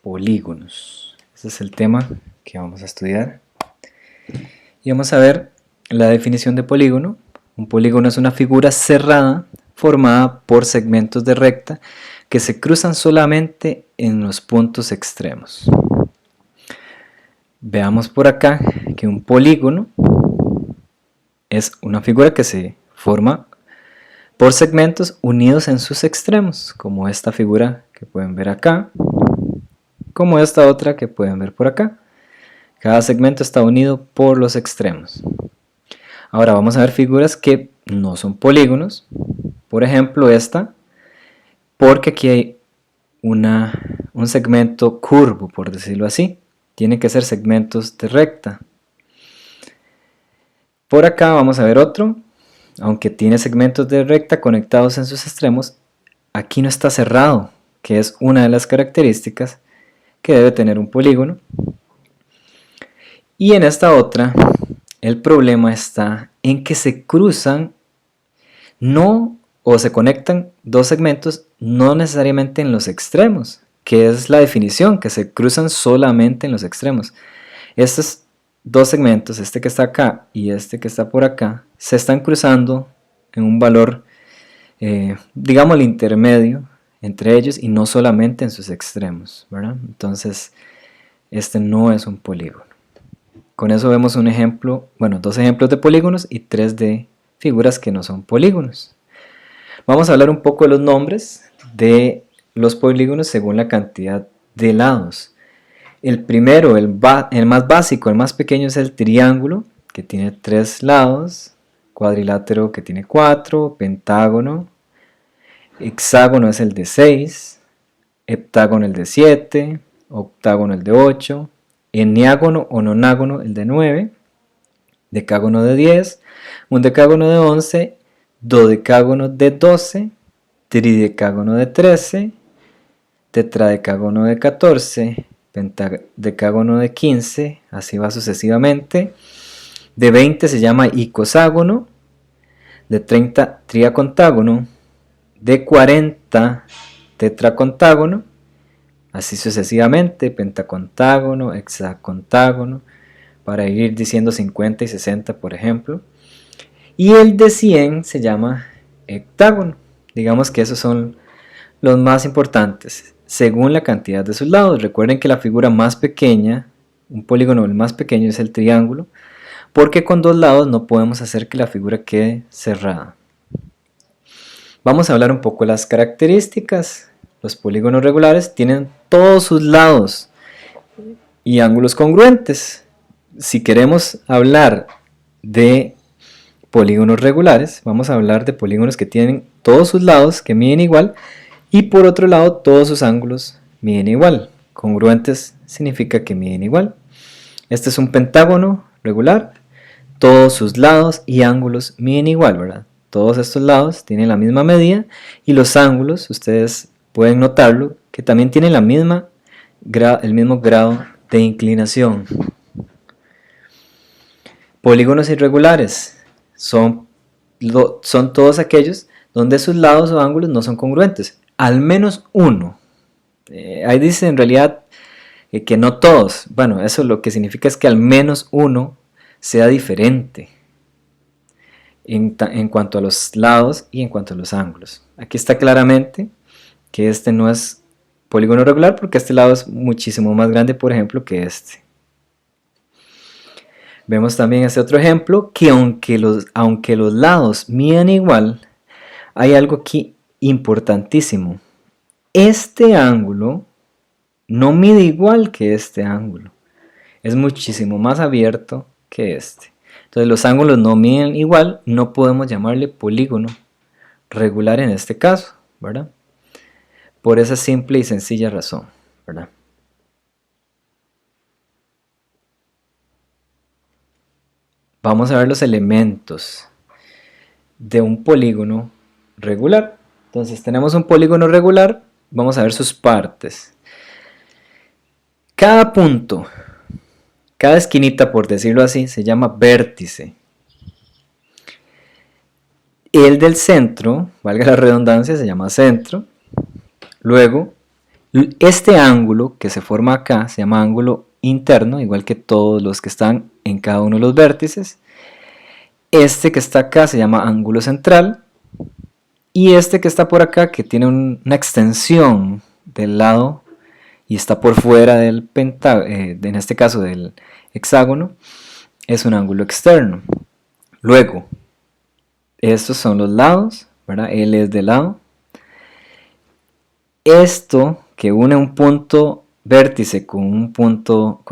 polígonos. Ese es el tema que vamos a estudiar. Y vamos a ver la definición de polígono. Un polígono es una figura cerrada formada por segmentos de recta que se cruzan solamente en los puntos extremos. Veamos por acá que un polígono es una figura que se forma por segmentos unidos en sus extremos, como esta figura que pueden ver acá, como esta otra que pueden ver por acá. Cada segmento está unido por los extremos. Ahora vamos a ver figuras que no son polígonos. Por ejemplo esta, porque aquí hay un segmento curvo, por decirlo así. Tiene que ser segmentos de recta. Por acá vamos a ver otro. Aunque tiene segmentos de recta conectados en sus extremos, aquí no está cerrado, que es una de las características que debe tener un polígono. Y en esta otra, el problema está en que se cruzan o se conectan dos segmentos no necesariamente en los extremos, que es la definición, que se cruzan solamente en los extremos. Estos dos segmentos, este que está acá y este que está por acá, se están cruzando en un valor, digamos el intermedio entre ellos y no solamente en sus extremos, ¿verdad? Entonces este no es un polígono. Con eso vemos un ejemplo, bueno, dos ejemplos de polígonos y tres de figuras que no son polígonos. Vamos a hablar un poco de los nombres de los polígonos según la cantidad de lados. El primero, el más básico, el más pequeño es el triángulo, que tiene 3 lados, cuadrilátero que tiene 4, pentágono, hexágono es el de 6, heptágono el de 7, octágono el de 8, eniágono o nonágono el de 9, decágono de 10, un decágono de 11, dodecágono de 12, tridecágono de 13, tetradecágono de 14, pentadecágono de 15, así va sucesivamente. De 20 se llama icoságono, de 30 triacontágono, de 40 tetracontágono, así sucesivamente, pentacontágono, hexacontágono, para ir diciendo 50 y 60 por ejemplo. Y el de 100 se llama heptágono. Digamos que esos son los más importantes según la cantidad de sus lados. Recuerden que la figura más pequeña, un polígono el más pequeño es el triángulo, porque con 2 lados no podemos hacer que la figura quede cerrada. Vamos a hablar un poco de las características. Los polígonos regulares tienen todos sus lados y ángulos congruentes. Si queremos hablar de polígonos regulares, vamos a hablar de polígonos que tienen todos sus lados que miden igual y por otro lado todos sus ángulos miden igual. Congruentes significa que miden igual. Este es un pentágono regular, todos sus lados y ángulos miden igual, ¿verdad? Todos estos lados tienen la misma medida y los ángulos, ustedes pueden notarlo, que también tienen el mismo grado de inclinación. Polígonos irregulares son todos aquellos donde sus lados o ángulos no son congruentes, al menos uno. Ahí dice en realidad que no todos. Bueno, eso lo que significa es que al menos uno sea diferente en cuanto a los lados y en cuanto a los ángulos. Aquí está claramente que este no es polígono regular porque este lado es muchísimo más grande, por ejemplo, que este. Vemos también este otro ejemplo que aunque los lados miden igual, hay algo aquí importantísimo. Este ángulo no mide igual que este ángulo. Es muchísimo más abierto que este. Entonces los ángulos no miden igual, no podemos llamarle polígono regular en este caso, ¿verdad? Por esa simple y sencilla razón, ¿verdad? Vamos a ver los elementos de un polígono regular. Entonces tenemos un polígono regular, vamos a ver sus partes. Cada punto, cada esquinita, por decirlo así, se llama vértice. El del centro, valga la redundancia, se llama centro. Luego, Este ángulo que se forma acá se llama ángulo interno, igual que todos los que están en cada uno de los vértices. Este que está acá se llama ángulo central. Y este que está por acá, que tiene una extensión del lado y está por fuera del pentágono, en este caso del hexágono, es un ángulo externo. Luego, estos son los lados, ¿verdad? L es de lado. Esto que une un punto vértice con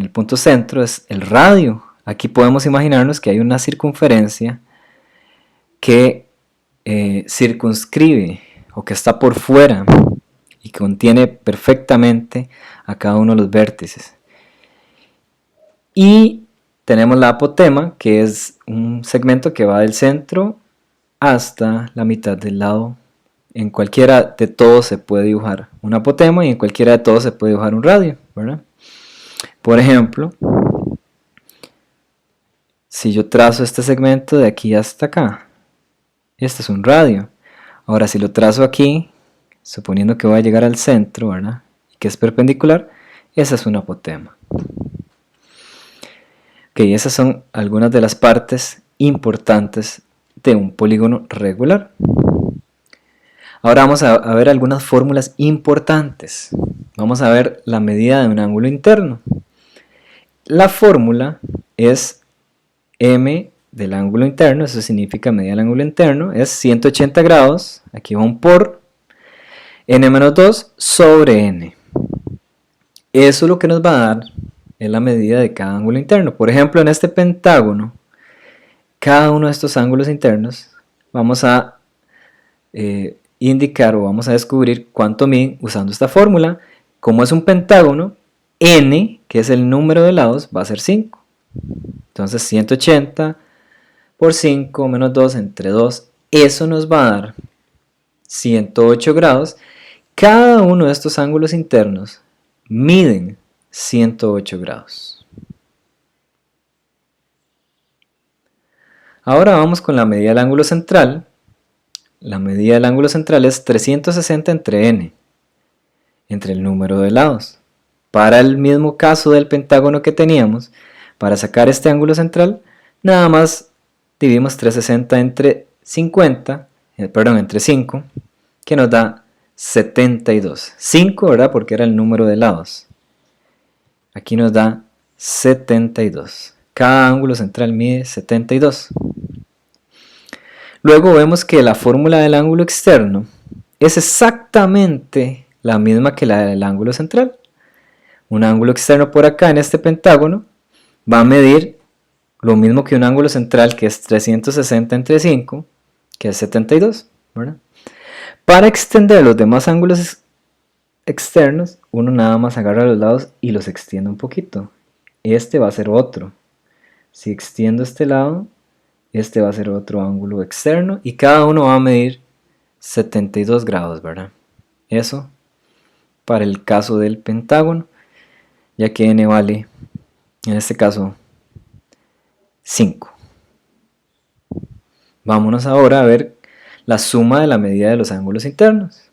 el punto centro es el radio. Aquí podemos imaginarnos que hay una circunferencia que circunscribe o que está por fuera y contiene perfectamente a cada uno de los vértices. Y tenemos la apotema, que es un segmento que va del centro hasta la mitad del lado. En cualquiera de todos se puede dibujar un apotema y en cualquiera de todos se puede dibujar un radio, ¿verdad? Por ejemplo, si yo trazo este segmento de aquí hasta acá, este es un radio. Ahora si lo trazo aquí, suponiendo que voy a llegar al centro, ¿verdad? Y que es perpendicular, esa es un apotema. Ok, esas son algunas de las partes importantes de un polígono regular. Ahora vamos a ver algunas fórmulas importantes. Vamos a ver la medida de un ángulo interno. La fórmula es m del ángulo interno, eso significa medida del ángulo interno, es 180 grados, aquí va un por, n-2 sobre n. Eso lo que nos va a dar es la medida de cada ángulo interno. Por ejemplo, en este pentágono, cada uno de estos ángulos internos vamos a indicar o vamos a descubrir cuánto miden usando esta fórmula. Como es un pentágono, n, que es el número de lados, va a ser 5. Entonces 180 por 5 menos 2 entre 2, eso nos va a dar 108 grados. Cada uno de estos ángulos internos miden 108 grados. Ahora vamos con la medida del ángulo central. La medida del ángulo central es 360 entre n, entre el número de lados. Para el mismo caso del pentágono que teníamos, para sacar este ángulo central, nada más dividimos 360 entre 5, que nos da 72. 5, ¿verdad? Porque era el número de lados. Aquí nos da 72. Cada ángulo central mide 72. Luego vemos que la fórmula del ángulo externo es exactamente la misma que la del ángulo central. Un ángulo externo por acá en este pentágono va a medir lo mismo que un ángulo central, que es 360 entre 5, que es 72, ¿verdad? Para extender los demás ángulos externos, uno nada más agarra los lados y los extiende un poquito. Este va a ser otro. Si extiendo este lado, este va a ser otro ángulo externo y cada uno va a medir 72 grados, ¿verdad? Eso para el caso del pentágono, ya que n vale, en este caso, 5. Vámonos ahora a ver la suma de la medida de los ángulos internos.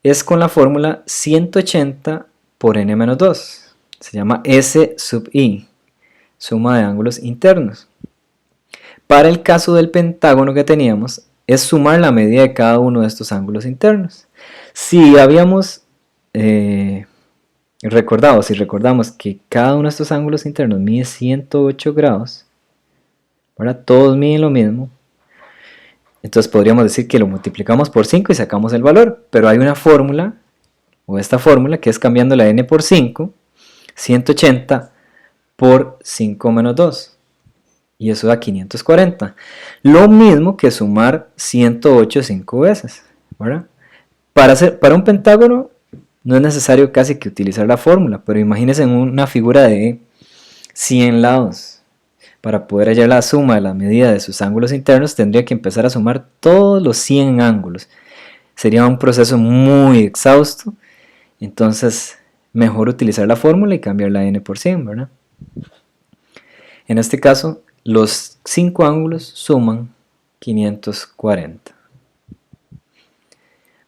Es con la fórmula 180 por n-2. Se llama S sub i, suma de ángulos internos. Para el caso del pentágono que teníamos, es sumar la medida de cada uno de estos ángulos internos. Si habíamos si recordamos que cada uno de estos ángulos internos mide 108 grados, ¿verdad? Todos miden lo mismo, entonces podríamos decir que lo multiplicamos por 5 y sacamos el valor, pero hay una fórmula, o esta fórmula, que es cambiando la n por 5, 180 por 5 menos 2, y eso da 540. Lo mismo que sumar 108 5 veces, ¿verdad? Para un pentágono no es necesario casi que utilizar la fórmula, pero imagínense en una figura de 100 lados. Para poder hallar la suma de la medida de sus ángulos internos, tendría que empezar a sumar todos los 100 ángulos. Sería un proceso muy exhausto, entonces mejor utilizar la fórmula y cambiar la n por 100, ¿verdad? En este caso, los 5 ángulos suman 540.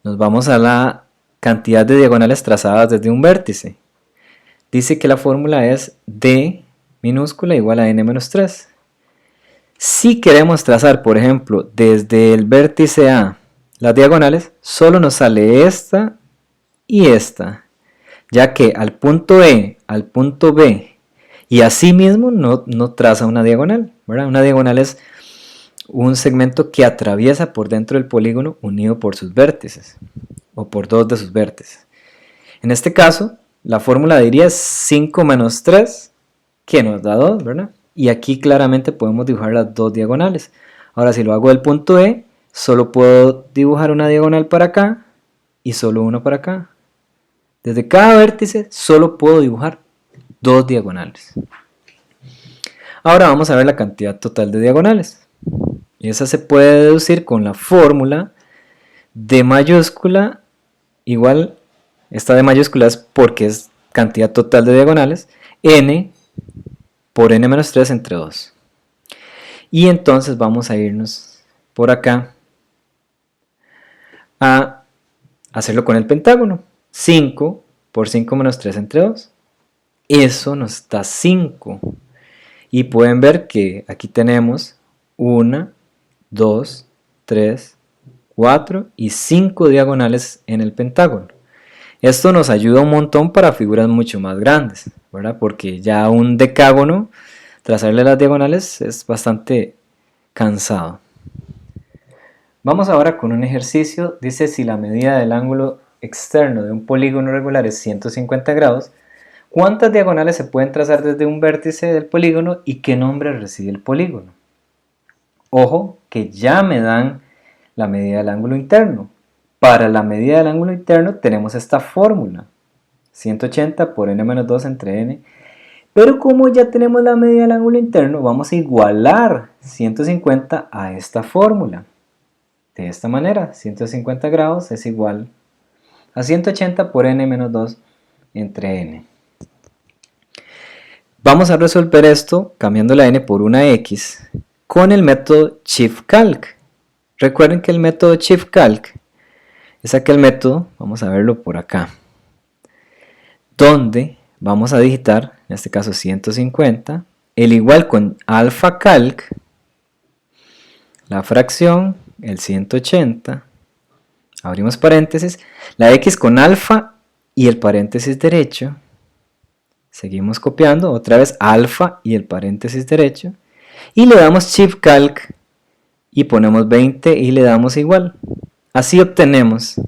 Nos vamos a la cantidad de diagonales trazadas desde un vértice. Dice que la fórmula es D minúscula igual a n menos 3. Si queremos trazar, por ejemplo, desde el vértice A las diagonales, solo nos sale esta y esta, ya que al punto E, al punto B y así mismo no traza una diagonal, ¿verdad? Una diagonal es un segmento que atraviesa por dentro del polígono unido por sus vértices o por dos de sus vértices. En este caso, la fórmula diría 5 menos 3, que nos da 2, ¿verdad? Y aquí claramente podemos dibujar las dos diagonales. Ahora, si lo hago del punto E, solo puedo dibujar una diagonal para acá y solo una para acá. Desde cada vértice solo puedo dibujar dos diagonales. Ahora vamos a ver la cantidad total de diagonales. Y esa se puede deducir con la fórmula D mayúscula igual, esta D mayúscula es porque es cantidad total de diagonales, n por n menos 3 entre 2. Y entonces vamos a irnos por acá a hacerlo con el pentágono. 5 por 5 menos 3 entre 2. Eso nos da 5. Y pueden ver que aquí tenemos 1, 2, 3, 4 y 5 diagonales en el pentágono. Esto nos ayuda un montón para figuras mucho más grandes, ¿verdad? Porque ya un decágono, trazarle las diagonales es bastante cansado. Vamos ahora con un ejercicio. Dice: si la medida del ángulo externo de un polígono regular es 150 grados, ¿cuántas diagonales se pueden trazar desde un vértice del polígono y qué nombre recibe el polígono? Ojo que ya me dan la medida del ángulo interno. Para la medida del ángulo interno tenemos esta fórmula, 180 por n menos 2 entre n. Pero como ya tenemos la medida del ángulo interno, vamos a igualar 150 a esta fórmula. De esta manera, 150 grados es igual a 180 por n menos 2 entre n. Vamos a resolver esto cambiando la n por una x con el método ShiftCalc. Recuerden que el método ShiftCalc es aquel método, vamos a verlo por acá, donde vamos a digitar, en este caso 150, el igual con AlphaCalc, la fracción, el 180, abrimos paréntesis, la x con alfa y el paréntesis derecho, seguimos copiando, otra vez alfa y el paréntesis derecho, y le damos ShiftCalc y ponemos 20 y le damos igual. Así obtenemos,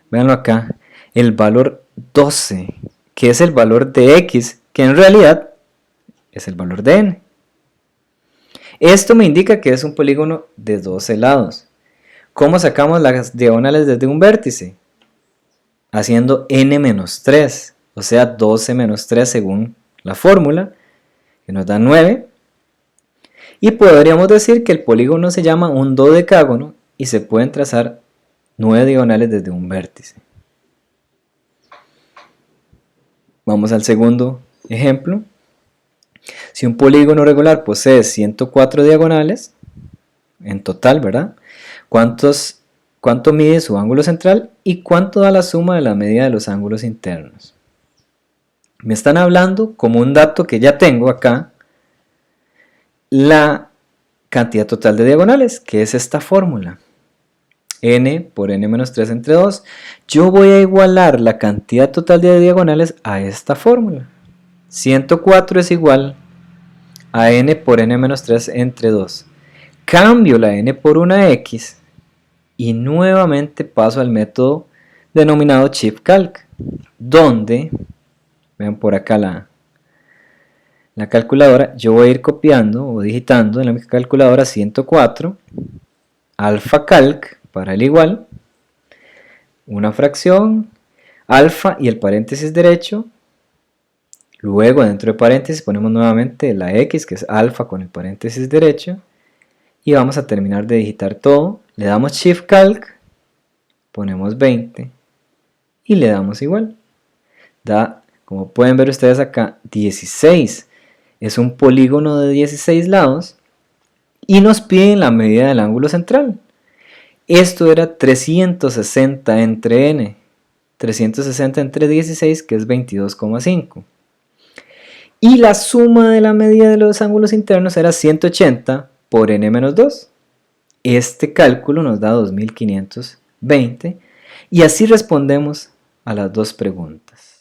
véanlo acá, el valor 12, que es el valor de x, que en realidad es el valor de n. Esto me indica que es un polígono de 12 lados. ¿Cómo sacamos las diagonales desde un vértice? Haciendo n menos 3, o sea 12 menos 3 según la fórmula, que nos da 9. Y podríamos decir que el polígono se llama un dodecágono y se pueden trazar 9 diagonales desde un vértice. Vamos al segundo ejemplo. Si un polígono regular posee 104 diagonales, en total, ¿verdad? ¿Cuánto mide su ángulo central y cuánto da la suma de la medida de los ángulos internos? Me están hablando, como un dato que ya tengo acá, la cantidad total de diagonales, que es esta fórmula. N por n menos 3 entre 2. Yo voy a igualar la cantidad total de diagonales a esta fórmula. 104 es igual a n por n menos 3 entre 2. Cambio la n por una x y nuevamente paso al método denominado ShiftCalc, donde, vean por acá la calculadora, yo voy a ir copiando o digitando en la calculadora 104, AlphaCalc para el igual, una fracción, alfa y el paréntesis derecho, luego dentro de paréntesis ponemos nuevamente la x, que es alfa con el paréntesis derecho, y vamos a terminar de digitar todo, le damos ShiftCalc, ponemos 20 y le damos igual. Da, como pueden ver ustedes acá, 16. Es un polígono de 16 lados y nos piden la medida del ángulo central. Esto era 360 entre n. 360 entre 16, que es 22,5. Y la suma de la medida de los ángulos internos era 180 por n-2. Este cálculo nos da 2520 y así respondemos a las dos preguntas.